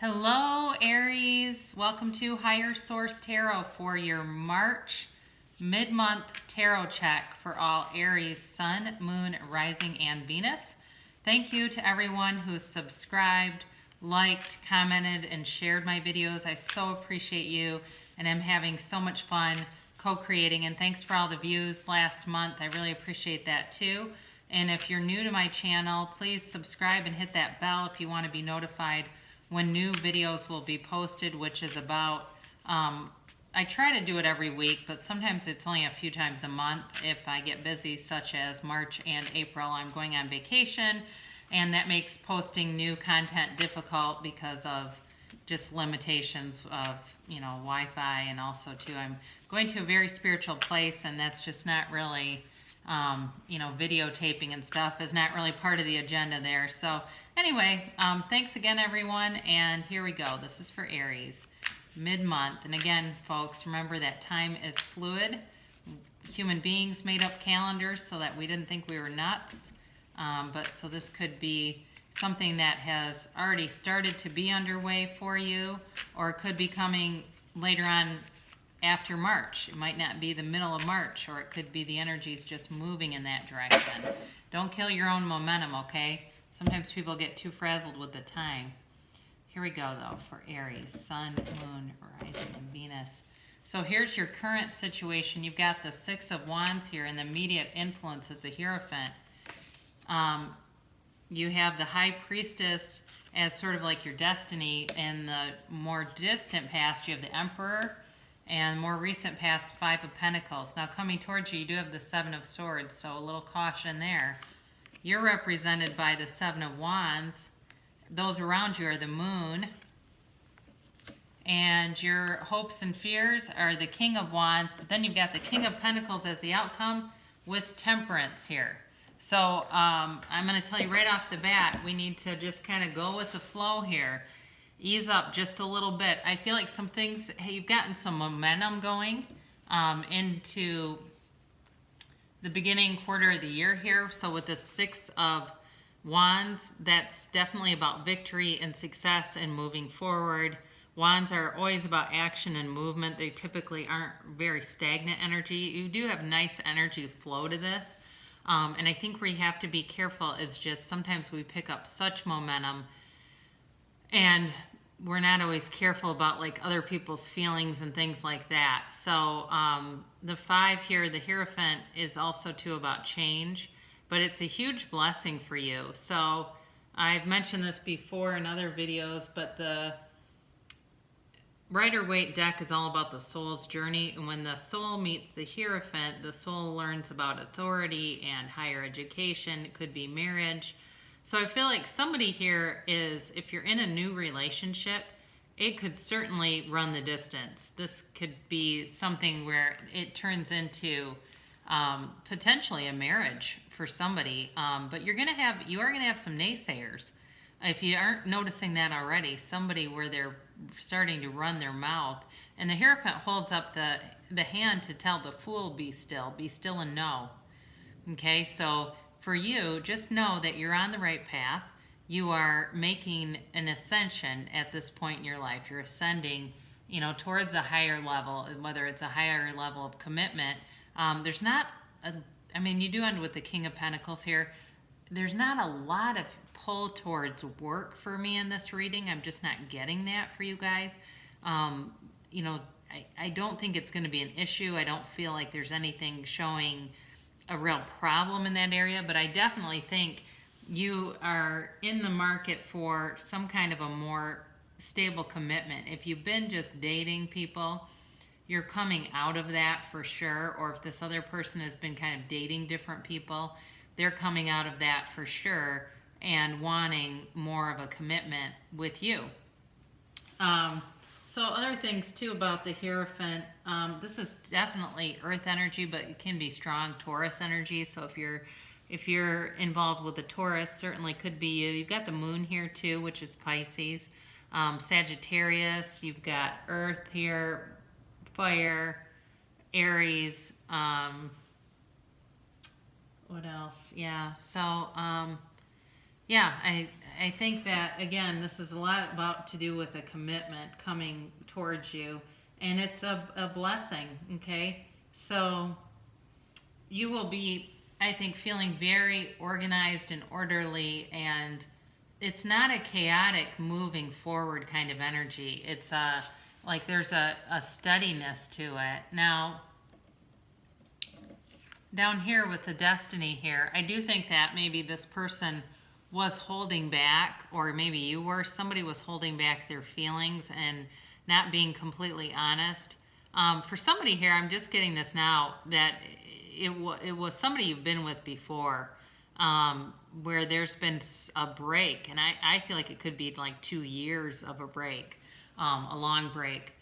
Hello, Aries. Welcome to Higher Source Tarot for your March mid-month tarot check for all Aries, Sun, Moon, Rising, and Venus. Thank you to everyone who's subscribed, liked, commented, and shared my videos. I so appreciate you, and I'm having so much fun co-creating. And thanks for all the views last month. I really appreciate that too. And if you're new to my channel, please subscribe and hit that bell if you want to be notified when new videos will be posted, which is about, I try to do it every week, but sometimes it's only a few times a month if I get busy, such as March and April. I'm going on vacation, and that makes posting new content difficult because of just limitations of, Wi-Fi, and also too, I'm going to a very spiritual place, and that's just not really, videotaping and stuff is not really part of the agenda there. So anyway, thanks again, everyone. And here we go. This is for Aries, mid-month. And again, folks, remember that time is fluid. Human beings made up calendars so that we didn't think we were nuts. But so this could be something that has already started to be underway for you, or it could be coming later on after March. It might not be the middle of March, or it could be the energies just moving in that direction. Don't kill your own momentum, okay? Sometimes people get too frazzled with the time. Here we go, though, for Aries, Sun, Moon, Rising, and Venus. So here's your current situation. You've got the Six of Wands here, and the immediate influence is the Hierophant. You have the High Priestess as sort of like your destiny. In the more distant past, you have the Emperor, and more recent past, Five of Pentacles. Now coming towards you, you do have the Seven of Swords, so a little caution there. You're represented by the Seven of Wands. Those around you are the Moon. And your hopes and fears are the King of Wands, but then you've got the King of Pentacles as the outcome with Temperance here. So I'm going to tell you right off the bat, we need to just kind of go with the flow here. Ease up just a little bit. I feel like some things, hey, you've gotten some momentum going into the beginning quarter of the year here. So with the Six of Wands, that's definitely about victory and success and moving forward. Wands are always about action and movement. They typically aren't very stagnant energy. You do have nice energy flow to this. And I think where you have to be careful is just sometimes we pick up such momentum and we're not always careful about like other people's feelings and things like that. So the Five here, the Hierophant, is also too about change, but it's a huge blessing for you. So I've mentioned this before in other videos, but the Rider-Waite deck is all about the soul's journey. And when the soul meets the Hierophant, the soul learns about authority and higher education. It could be marriage. So I feel like somebody here is, if you're in a new relationship, it could certainly run the distance. This could be something where it turns into potentially a marriage for somebody. But you are gonna have some naysayers. If you aren't noticing that already, somebody where they're starting to run their mouth. And the Hierophant holds up the hand to tell the Fool, be still and know. Okay, so for you, just know that you're on the right path. You are making an ascension at this point in your life. You're ascending, towards a higher level, whether it's a higher level of commitment. There's not, you do end with the King of Pentacles here. There's not a lot of pull towards work for me in this reading. I'm just not getting that for you guys. I don't think it's going to be an issue. I don't feel like there's anything showing a real problem in that area, but I definitely think you are in the market for some kind of a more stable commitment. If you've been just dating people, you're coming out of that for sure. Or if this other person has been kind of dating different people, they're coming out of that for sure and wanting more of a commitment with you. So other things too about the Hierophant, this is definitely earth energy, but it can be strong Taurus energy. So if you're involved with the Taurus, certainly could be you. You've got the Moon here too, which is Pisces. Sagittarius, you've got earth here, fire, Aries, what else? Yeah, so Yeah, I think that again, this is a lot about to do with a commitment coming towards you, and it's a blessing. Okay, so you will be, I think, feeling very organized and orderly, and it's not a chaotic moving forward kind of energy. It's a like there's a steadiness to it. Now, down here with the destiny here, I do think that maybe this person was holding back, or maybe you were, somebody was holding back their feelings and not being completely honest. For somebody here, I'm just getting this now, that it was somebody you've been with before, where there's been a break, and I feel like it could be like 2 years of a break, a long break.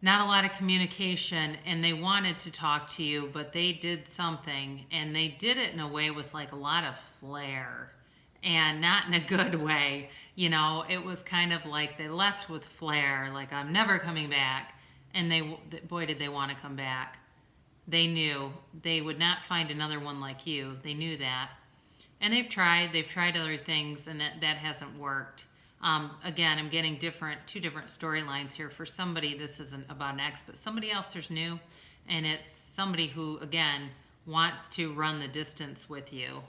Not a lot of communication, and they wanted to talk to you, but they did something, and they did it in a way with like a lot of flair, and not in a good way. You know, it was kind of like they left with flair, like I'm never coming back, and boy, did they want to come back. They knew they would not find another one like you. They knew that, and they've tried other things, and that hasn't worked. Again, I'm getting two different storylines here. For somebody, this isn't about an ex, but somebody else there's new, and it's somebody who, again, wants to run the distance with you.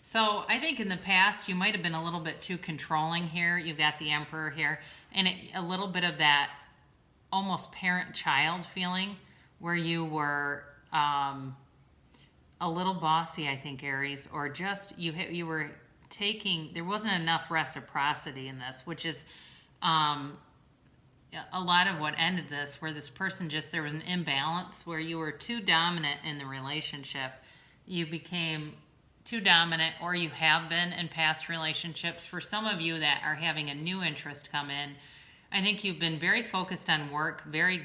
So I think in the past, you might have been a little bit too controlling here. You've got the Emperor here, and a little bit of that almost parent-child feeling where you were a little bossy, I think, Aries, or just you were there wasn't enough reciprocity in this, which is a lot of what ended this, where this person there was an imbalance where you were too dominant in the relationship. You became too dominant, or you have been in past relationships. For some of you that are having a new interest come in, I think you've been very focused on work, very,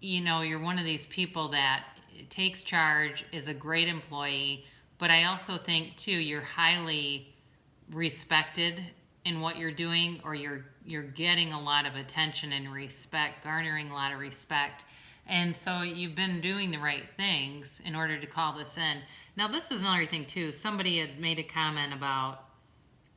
you're one of these people that takes charge, is a great employee. But I also think, too, you're highly respected in what you're doing, or you're getting a lot of attention and respect, garnering a lot of respect. And so you've been doing the right things in order to call this in. Now, this is another thing, too. Somebody had made a comment about,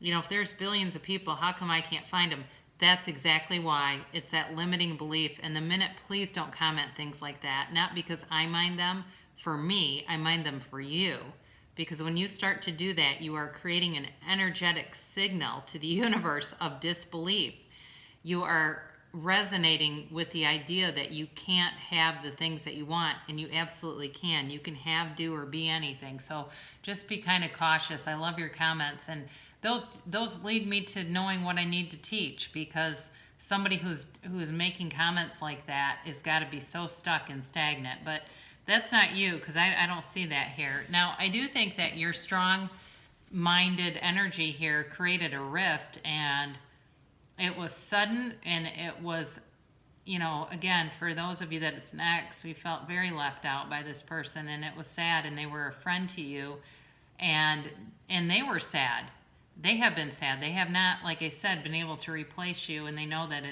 if there's billions of people, how come I can't find them? That's exactly why. It's that limiting belief. And the minute, please don't comment things like that. Not because I mind them for me, I mind them for you. Because when you start to do that, you are creating an energetic signal to the universe of disbelief. You are resonating with the idea that you can't have the things that you want, and you absolutely can. You can have, do, or be anything. So just be kind of cautious. I love your comments, and those lead me to knowing what I need to teach, because somebody who is making comments like that has got to be so stuck and stagnant. But that's not you, because I don't see that here. Now, I do think that your strong-minded energy here created a rift, and it was sudden, and it was, again, for those of you that it's an ex, we felt very left out by this person, and it was sad, and they were a friend to you, and they were sad. They have been sad. They have not, like I said, been able to replace you, and they know that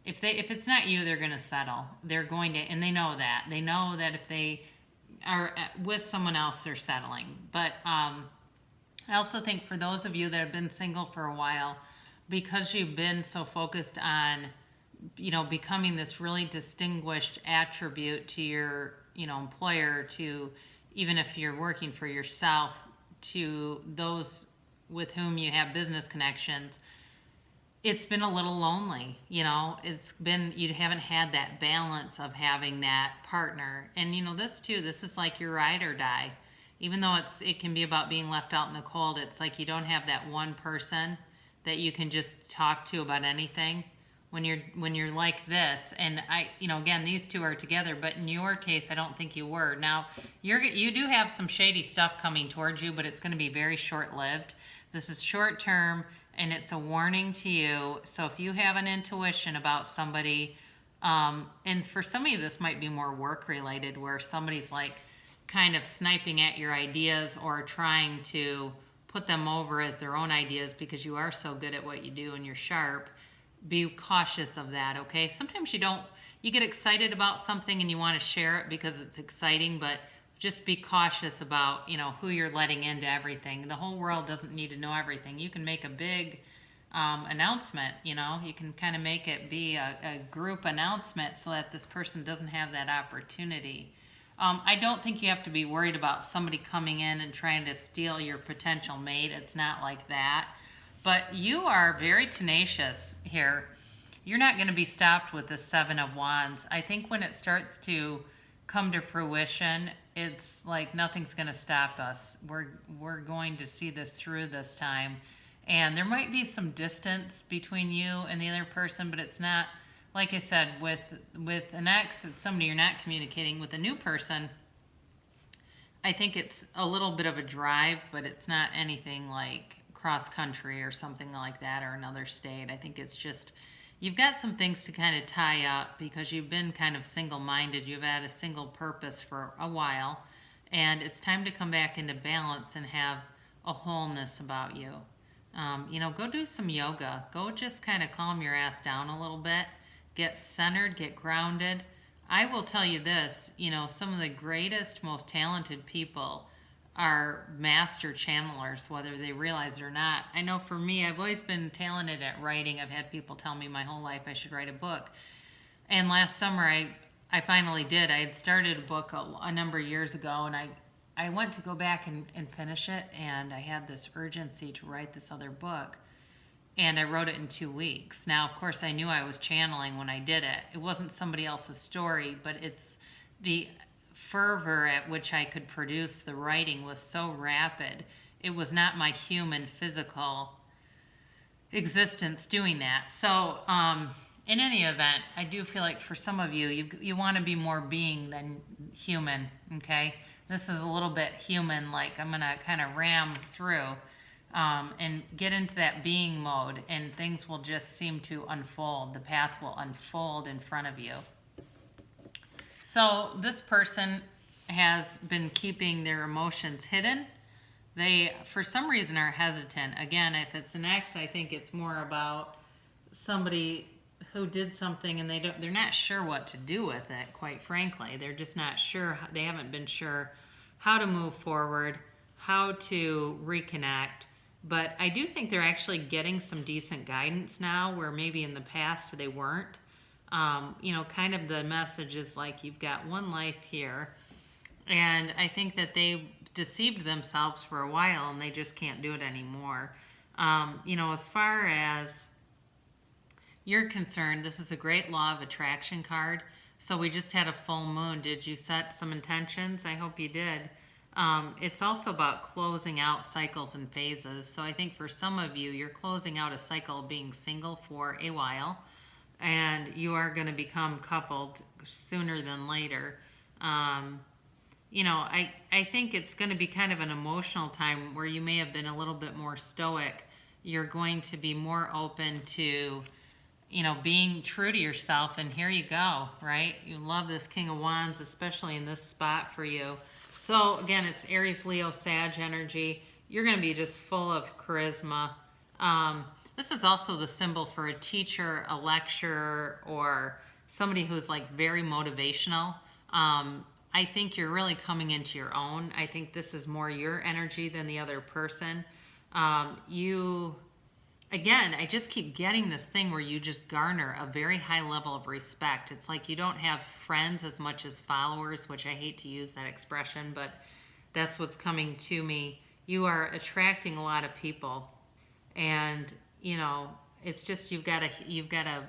if it's not you, they're going to settle. They're going to, and they know that. They know that if they are with someone else, they're settling. But I also think for those of you that have been single for a while, because you've been so focused on, becoming this really distinguished attribute to your, employer, to even if you're working for yourself, to those with whom you have business connections, it's been a little lonely. It's been, you haven't had that balance of having that partner. And this is like your ride or die. Even though it can be about being left out in the cold, it's like you don't have that one person that you can just talk to about anything when you're like this. And again, these two are together, but in your case, I don't think you were. Now, you do have some shady stuff coming towards you, but it's going to be very short-lived. This is short-term, and it's a warning to you. So if you have an intuition about somebody, and for some of you, this might be more work-related, where somebody's like kind of sniping at your ideas or trying to put them over as their own ideas because you are so good at what you do and you're sharp. Be cautious of that, okay? Sometimes you get excited about something and you want to share it because it's exciting, but just be cautious about, who you're letting into everything. The whole world doesn't need to know everything. You can make a big announcement, you can kind of make it be a group announcement so that this person doesn't have that opportunity. I don't think you have to be worried about somebody coming in and trying to steal your potential mate. It's not like that. But you are very tenacious here. You're not going to be stopped with the Seven of Wands. I think when it starts to come to fruition, it's like nothing's going to stop us. We're going to see this through this time. And there might be some distance between you and the other person, but it's not, like I said, with an ex, it's somebody you're not communicating with. A new person, I think it's a little bit of a drive, but it's not anything like cross country or something like that, or another state. I think it's just, you've got some things to kind of tie up because you've been kind of single-minded. You've had a single purpose for a while, and it's time to come back into balance and have a wholeness about you. Go do some yoga. Go just kind of calm your ass down a little bit. Get centered, get grounded. I will tell you this, some of the greatest, most talented people are master channelers, whether they realize it or not. I know for me, I've always been talented at writing. I've had people tell me my whole life I should write a book. And last summer, I finally did. I had started a book a number of years ago, and I went to go back and finish it, and I had this urgency to write this other book. And I wrote it in 2 weeks. Now, of course, I knew I was channeling when I did it. It wasn't somebody else's story, but it's the fervor at which I could produce the writing was so rapid. It was not my human, physical existence doing that. So, in any event, I do feel like for some of you, you want to be more being than human, okay? This is a little bit human, like I'm going to kind of ram through. And get into that being mode, and things will just seem to unfold. The path will unfold in front of you. So this person has been keeping their emotions hidden. They, for some reason, are hesitant. Again, if it's an ex, I think it's more about somebody who did something and they're not sure what to do with it, quite frankly. They're just not sure. They haven't been sure how to move forward, how to reconnect. But I do think they're actually getting some decent guidance now, where maybe in the past they weren't. Kind of the message is like, you've got one life here. And I think that they deceived themselves for a while and they just can't do it anymore. As far as you're concerned, this is a great law of attraction card. So we just had a full moon. Did you set some intentions? I hope you did. It's also about closing out cycles and phases. So I think for some of you, you're closing out a cycle of being single for a while, and you are going to become coupled sooner than later. I think it's going to be kind of an emotional time where you may have been a little bit more stoic. You're going to be more open to, being true to yourself, and here you go, right? You love this King of Wands, especially in this spot for you. So again, it's Aries, Leo, Sag energy. You're going to be just full of charisma. This is also the symbol for a teacher, a lecturer, or somebody who's like very motivational. I think you're really coming into your own. I think this is more your energy than the other person. Again, I just keep getting this thing where you just garner a very high level of respect. It's like you don't have friends as much as followers, which I hate to use that expression, but that's what's coming to me. You are attracting a lot of people, and it's just you've got a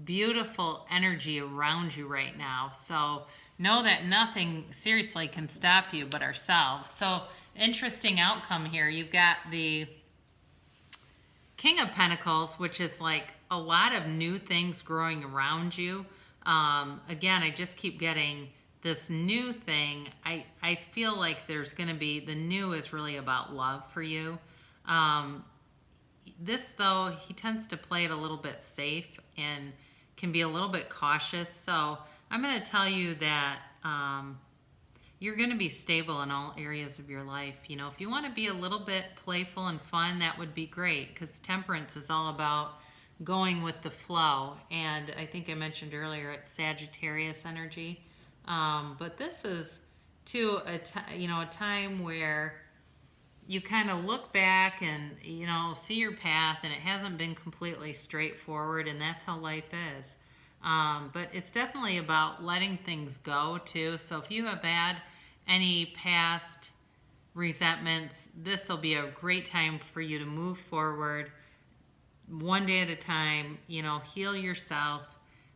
beautiful energy around you right now. So know that nothing seriously can stop you but ourselves. So interesting outcome here. You've got the King of Pentacles, which is like a lot of new things growing around you. Again, I just keep getting this new thing. I feel like there's going to be, the new is really about love for you. This, though, he tends to play it a little bit safe and can be a little bit cautious. So I'm going to tell you that you're going to be stable in all areas of your life. If you want to be a little bit playful and fun, that would be great, because Temperance is all about going with the flow. And I think I mentioned earlier it's Sagittarius energy. But this is to a time where you kind of look back and see your path, and it hasn't been completely straightforward, and that's how life is. But it's definitely about letting things go too. So if you have had any past resentments, this will be a great time for you to move forward one day at a time. Heal yourself,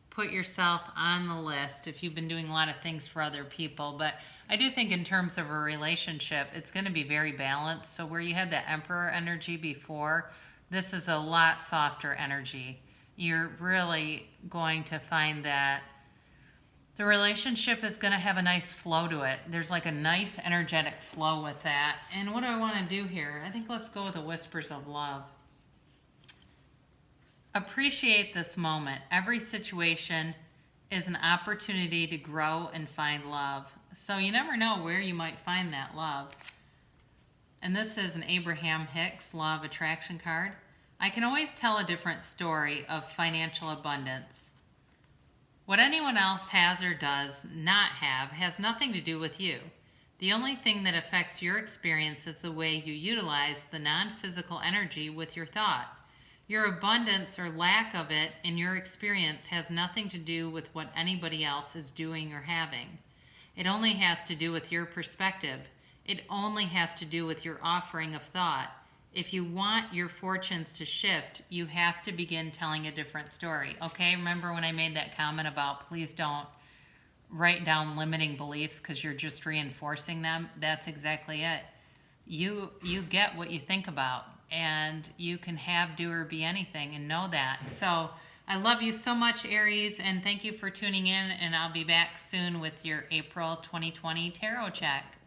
put yourself on the list if you've been doing a lot of things for other people. But I do think in terms of a relationship, it's going to be very balanced. So where you had that Emperor energy before, this is a lot softer energy. You're really going to find that the relationship is going to have a nice flow to it. There's like a nice energetic flow with that. And what do I want to do here? I think let's go with the Whispers of Love. Appreciate this moment. Every situation is an opportunity to grow and find love. So you never know where you might find that love. And this is an Abraham Hicks Law of Attraction card. I can always tell a different story of financial abundance. What anyone else has or does not have has nothing to do with you. The only thing that affects your experience is the way you utilize the non-physical energy with your thought. Your abundance or lack of it in your experience has nothing to do with what anybody else is doing or having. It only has to do with your perspective. It only has to do with your offering of thought. If you want your fortunes to shift, you have to begin telling a different story. Okay, remember when I made that comment about please don't write down limiting beliefs because you're just reinforcing them? That's exactly it. You get what you think about. And you can have, do, or be anything, and know that. So I love you so much, Aries, and thank you for tuning in, and I'll be back soon with your April 2020 tarot check.